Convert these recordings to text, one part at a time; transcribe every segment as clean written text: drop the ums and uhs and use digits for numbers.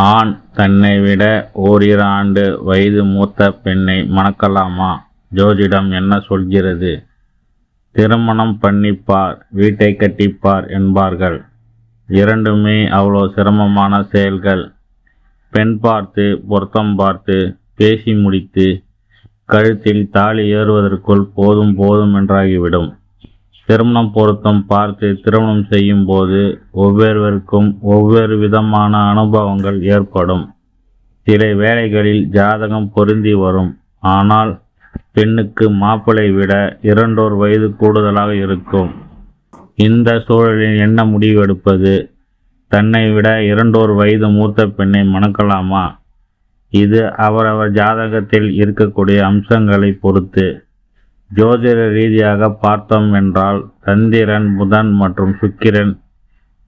ஆண் தன்னை விட ஓரிரு ஆண்டு வயது மூத்த பெண்ணை மணக்கலாமா? ஜோதிடம் என்ன சொல்கிறது? திருமணம் பண்ணிப்பார், வீட்டை கட்டிப்பார் என்பார்கள். இரண்டுமே அவ்வளோ சிரமமான செயல்கள். பெண் பார்த்து, பொருத்தம் பார்த்து, பேசி முடித்து, கழுத்தில் தாலி ஏறுவதற்குள் போதும் போதும் என்றாகிவிடும். திருமணம் பொருத்தம் பார்த்து திருமணம் செய்யும் போது ஒவ்வொருவருக்கும் ஒவ்வொரு விதமான அனுபவங்கள் ஏற்படும். சில வேளைகளில் ஜாதகம் பொருந்தி வரும். ஆனால் பெண்ணுக்கு மாப்பிளை விட 2 வயது கூடுதலாக இருக்கும். இந்த சூழலில் என்ன முடிவெடுப்பது? தன்னை விட 2 வயது மூத்த பெண்ணை மணக்கலாமா? இது அவரவர் ஜாதகத்தில் இருக்கக்கூடிய அம்சங்களை பொறுத்து. ஜோதிட ரீதியாக பார்த்தோம் என்றால் சந்திரன், புதன் மற்றும் சுக்கிரன்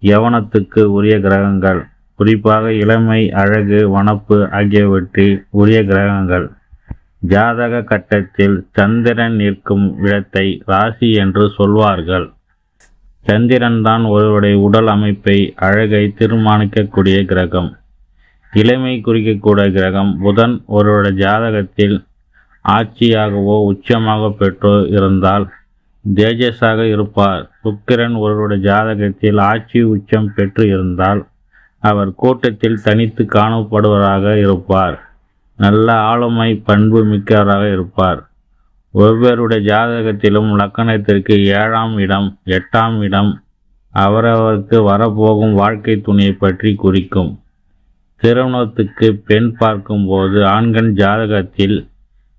யவனத்துக்கு உரிய கிரகங்கள். குறிப்பாக இளமை, அழகு, வனப்பு ஆகியவற்றில் உரிய கிரகங்கள். ஜாதக கட்டத்தில் சந்திரன் நிற்கும் இடத்தை ராசி என்று சொல்வார்கள். சந்திரன் தான் ஒருவருடைய உடல் அமைப்பை, அழகை தீர்மானிக்கக்கூடிய கிரகம். இளமை குறிக்கக்கூடிய கிரகம் புதன் ஒருவருடைய ஜாதகத்தில் ஆட்சியாகவோ உச்சமாக பெற்றோ இருந்தால் தேஜஸாக இருப்பார். சுக்கிரன் ஒருவருடைய ஜாதகத்தில் ஆட்சி உச்சம் பெற்று இருந்தால் அவர் கூட்டத்தில் தனித்து காணப்படுவராக இருப்பார். நல்ல ஆளுமை பண்பு மிக்கவராக இருப்பார். ஒவ்வொருடைய ஜாதகத்திலும் லக்கணத்திற்கு 7ஆம் இடம், 8ஆம் இடம் அவரவருக்கு வரப்போகும் வாழ்க்கை துணையை பற்றி குறிக்கும். திருமணத்துக்கு பெண் பார்க்கும்போது ஆண்கள் ஜாதகத்தில்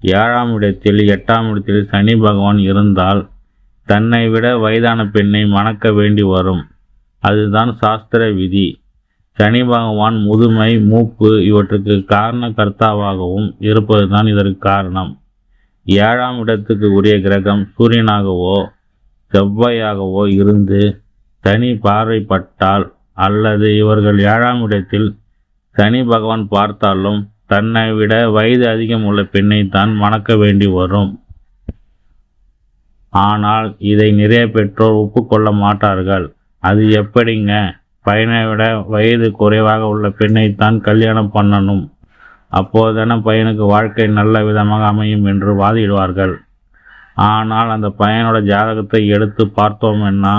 7ஆம் இடத்தில், 8ஆம் இடத்தில் சனி பகவான் இருந்தால் தன்னை விட வயதான பெண்ணை மணக்க வேண்டி வரும். அதுதான் சாஸ்திர விதி. சனி பகவான் முதுமை, மூப்பு இவற்றுக்கு காரண கர்த்தாவாகவும் இருப்பதுதான் இதற்கு காரணம். 7ஆம் இடத்துக்கு உரிய கிரகம் சூரியனாகவோ செவ்வாயாகவோ இருந்து சனி பார்வைப்பட்டால் அல்லது இவர்கள் 7ஆம் இடத்தில் சனி பகவான் பார்த்தாலும் தன்னை விட வயது அதிகம் உள்ள பெண்ணை தான் மணக்க வேண்டி வரும். ஆனால் இதை நிறைய பெற்றோர் ஒப்புக்கொள்ள மாட்டார்கள். அது எப்படிங்க? பையனை விட வயது குறைவாக உள்ள பெண்ணைத்தான் கல்யாணம் பண்ணணும், அப்போதான பையனுக்கு வாழ்க்கை நல்ல விதமாக அமையும் என்று வாதிடுவார்கள். ஆனால் அந்த பையனோட ஜாதகத்தை எடுத்து பார்த்தோம்னா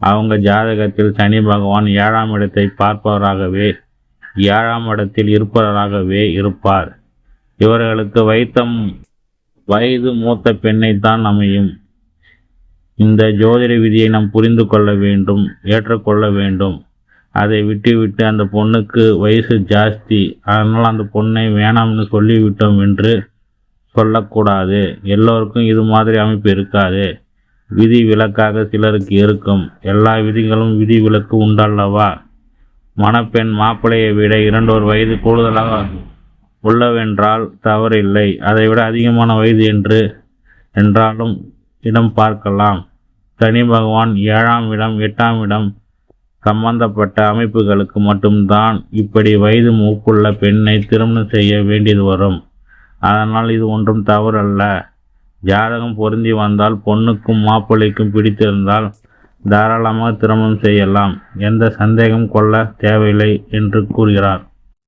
அவங்க ஜாதகத்தில் சனி பகவான் 7ஆம் இடத்தை பார்ப்பவராகவே, 7ஆம் இடத்தில் இருப்பவராகவே இருப்பார். இவர்களுக்கு வயது மூத்த பெண்ணைத்தான் அமையும். இந்த ஜோதிட விதியை நாம் புரிந்து கொள்ள வேண்டும், ஏற்றுக்கொள்ள வேண்டும். அதை விட்டுவிட்டு அந்த பொண்ணுக்கு வயசு ஜாஸ்தி, அதனால் அந்த பொண்ணை வேணாம்னு சொல்லிவிட்டோம் என்று சொல்லக்கூடாது. எல்லோருக்கும் இது மாதிரி அமைப்பு இருக்காது. விதி விலக்காக சிலருக்கு இருக்கும். எல்லா விதிகளும் விதி விலக்கு உண்டல்லவா? மணப்பெண் மாப்பிள்ளையை விட 2 வயது கூடுதலாக உள்ளவென்றால் தவறில்லை. அதைவிட அதிகமான வயது என்றாலும் இடம் பார்க்கலாம். சனி பகவான் 7ஆம் இடம், 8ஆம் இடம் சம்பந்தப்பட்ட அமைப்புகளுக்கு மட்டும்தான் இப்படி வயது மூப்புள்ள பெண்ணை திருமணம் செய்ய வேண்டியது வரும். அதனால் இது ஒன்றும் தவறல்ல. ஜாதகம் பொருந்தி வந்தால், பொண்ணுக்கும் மாப்பிள்ளைக்கும் பிடித்திருந்தால் தாராளமாக திருமணம் செய்யலாம். எந்த சந்தேகம் கொள்ள தேவையில்லை என்று கூறுகிறார்.